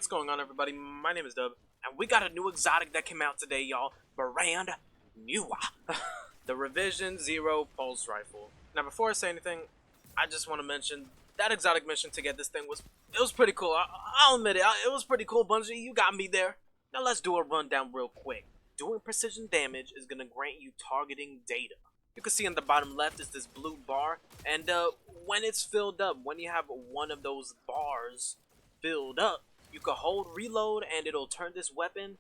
What's going on, everybody? My name is Dub, and we got a new exotic that came out today, y'all. Brand new. The Revision Zero Pulse Rifle. Now, before I say anything, I just want to mention that exotic mission to get this thing was pretty cool. I'll admit it, it was pretty cool, Bungie. You got me there. Now let's do a rundown real quick. Doing precision damage is gonna grant you targeting data. You can see in the bottom left is this blue bar, and when it's filled up, when you have one of those bars filled up, you can hold reload and it'll turn this weapon,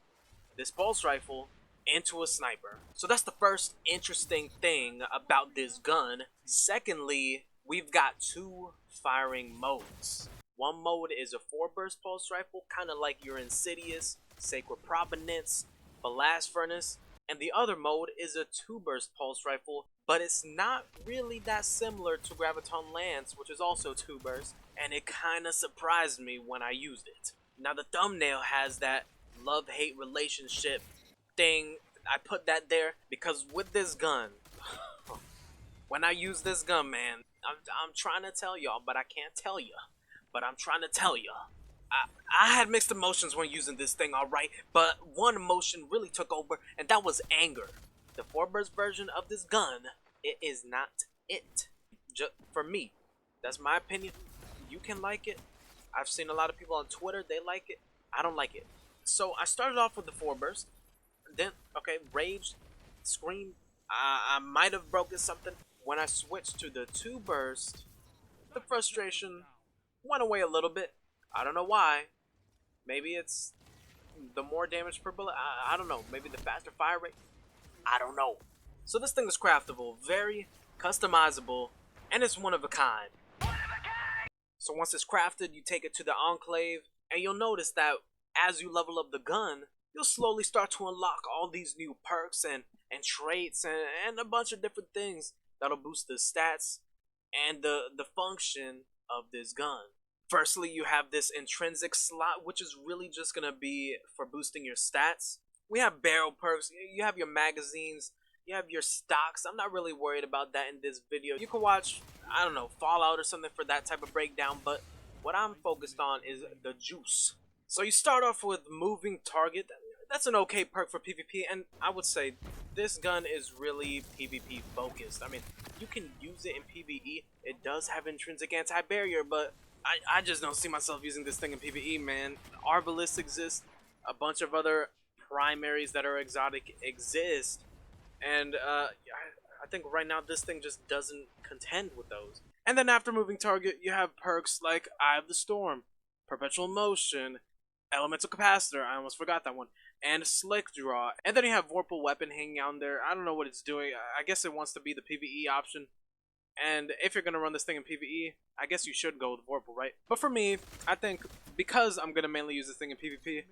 this pulse rifle, into a sniper. So that's the first interesting thing about this gun. Secondly, we've got two firing modes. One mode is a 4-burst pulse rifle, kind of like your Insidious, Sacred Provenance, Blast Furnace, and the other mode is a 2-burst pulse rifle, but it's not really that similar to Graviton Lance, which is also 2-burst, and it kinda surprised me when I used it. Now the thumbnail has that love-hate relationship thing. I put that there because with this gun, when I use this gun, man, I'm trying to tell y'all, but I can't tell you. But I'm trying to tell you. I had mixed emotions when using this thing, alright, but one emotion really took over, and that was anger. The 4-burst version of this gun, it is not it. Just for me. That's my opinion. You can like it. I've seen a lot of people on Twitter, they like it. I don't like it. So I started off with the 4-burst. Then, okay, raged, screamed. I might have broken something. When I switched to the 2-burst, the frustration went away a little bit. I don't know why. Maybe it's the more damage per bullet. I don't know. Maybe the faster fire rate. I don't know. So this thing is craftable, very customizable, and it's one of a kind. So once it's crafted, you take it to the Enclave, and you'll notice that as you level up the gun, you'll slowly start to unlock all these new perks and traits and a bunch of different things that'll boost the stats and the function of this gun. Firstly, you have this intrinsic slot, which is really just going to be for boosting your stats. We have barrel perks, you have your magazines, you have your stocks. I'm not really worried about that in this video. You can watch, I don't know, Fallout or something for that type of breakdown, but what I'm focused on is the juice. So you start off with moving target. That's an okay perk for PvP, and I would say this gun is really PvP focused. I mean, you can use it in PvE. It does have intrinsic anti-barrier, but I just don't see myself using this thing in PvE, man. Arbalists exist, a bunch of other primaries that are exotic exist, and I think right now this thing just doesn't contend with those. And then after moving target, you have perks like Eye of the Storm, Perpetual Motion, Elemental Capacitor, I almost forgot that one, and Slick Draw. And then you have Vorpal Weapon hanging out there. I don't know what it's doing. I guess it wants to be the PvE option. And if you're going to run this thing in PvE, I guess you should go with Vorpal, right? But for me, I think because I'm going to mainly use this thing in PvP,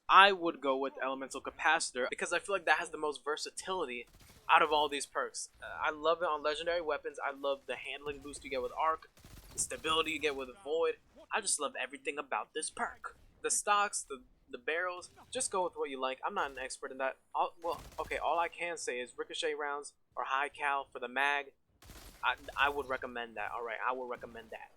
I would go with Elemental Capacitor because I feel like that has the most versatility out of all these perks. I love it on legendary weapons. I love the handling boost you get with Arc, the stability you get with Void. I just love everything about this perk. The stocks, the barrels, just go with what you like. I'm not an expert in that. Well, okay, all I can say is ricochet rounds or high cal for the mag. I would recommend that. Alright, I would recommend that.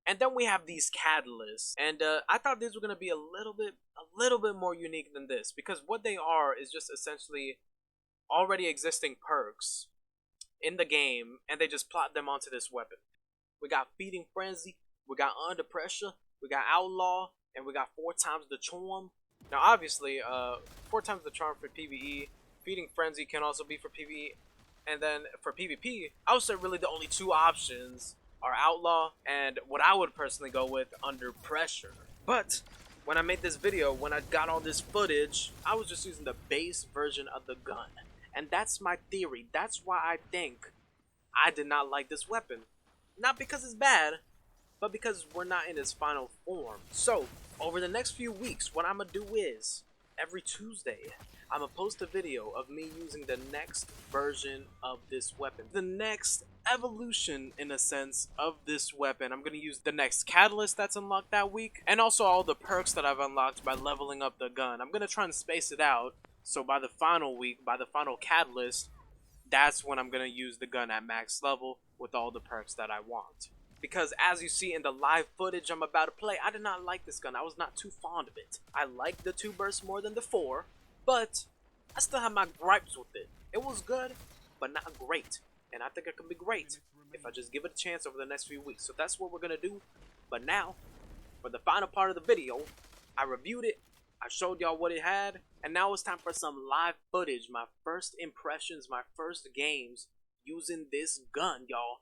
And then we have these catalysts, and I thought these were gonna be a little bit more unique than this, because what they are is just essentially already existing perks in the game, and they just plot them onto this weapon. We got Feeding Frenzy, we got Under Pressure, we got Outlaw, and we got 4 times the Charm. Now obviously, 4 times the Charm for PvE, Feeding Frenzy can also be for PvE, and then for PvP, I would say really the only 2 options are Outlaw and what I would personally go with, Under Pressure. But when I made this video, when I got all this footage, I was just using the base version of the gun. And that's my theory. That's why I think I did not like this weapon. Not because it's bad, but because we're not in its final form. So, over the next few weeks, what I'm gonna do is, every Tuesday, I'm gonna post a video of me using the next version of this weapon. The next evolution, in a sense, of this weapon. I'm gonna use the next catalyst that's unlocked that week, and also all the perks that I've unlocked by leveling up the gun. I'm gonna try and space it out, so by the final week, by the final catalyst, that's when I'm gonna use the gun at max level with all the perks that I want. because as you see in the live footage I'm about to play, I did not like this gun. I was not too fond of it. I liked the 2 bursts more than the 4, but I still have my gripes with it. It was good, but not great, and I think it can be great if I just give it a chance over the next few weeks. So that's what we're gonna do. But now, for the final part of the video, I reviewed it, I showed y'all what it had, and now it's time for some live footage, my first impressions, my first games using this gun, y'all.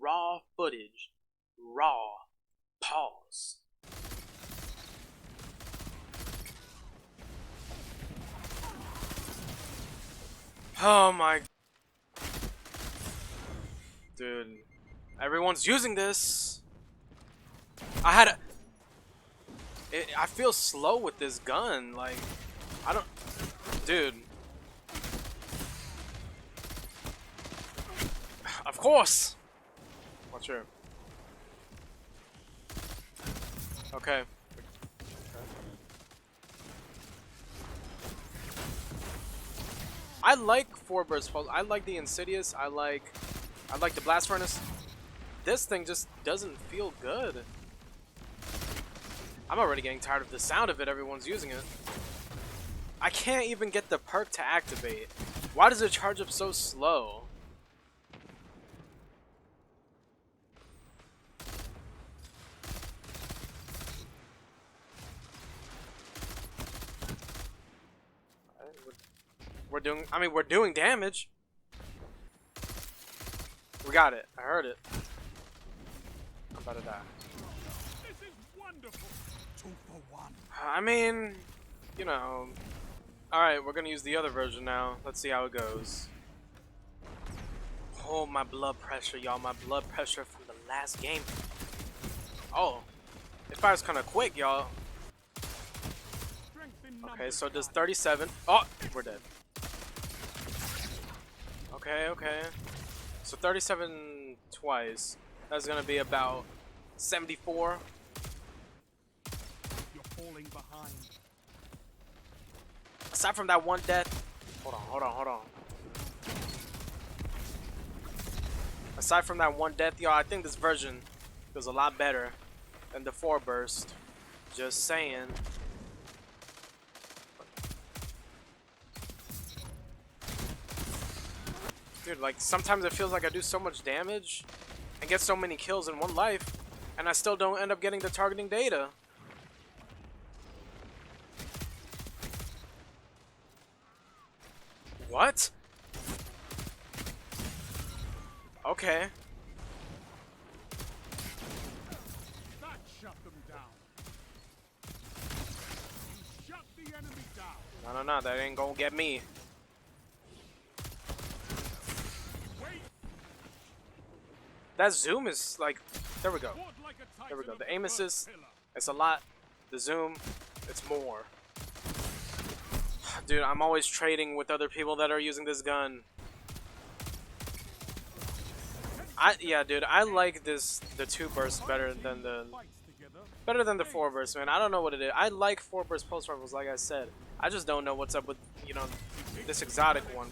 Raw footage. Raw. Pause. Oh my... Dude. Everyone's using this. I feel slow with this gun. Like, I don't... Dude. Of course. What's your... Okay. I like 4 burst pulse. I like the Insidious. I like the Blast Furnace. This thing just doesn't feel good. I'm already getting tired of the sound of it. Everyone's using it. I can't even get the perk to activate. Why does it charge up so slow? We're doing damage. We got it. I heard it. I'm about to die. This is wonderful. 2 for 1. I mean, you know. Alright, we're gonna use the other version now. Let's see how it goes. Oh, my blood pressure, y'all. My blood pressure from the last game. Oh, it fires kind of quick, y'all. Okay, so it does 37. Oh, we're dead. Okay, okay. So 37 twice. That's gonna be about 74. You're falling behind. Aside from that one death. Hold on. Aside from that one death, y'all, I think this version feels a lot better than the 4 burst. Just saying. Dude, like, sometimes it feels like I do so much damage and get so many kills in one life, and I still don't end up getting the targeting data. What? Okay. That shut them down. You shut the enemy down. No, that ain't gonna get me. That zoom is like, there we go. There we go. The aim assist, it's a lot. The zoom, it's more. Dude, I'm always trading with other people that are using this gun. Yeah, dude, I like the 2 burst better than the 4 burst, man. I don't know what it is. I like 4 burst pulse rifles, like I said. I just don't know what's up with, you know, this exotic one.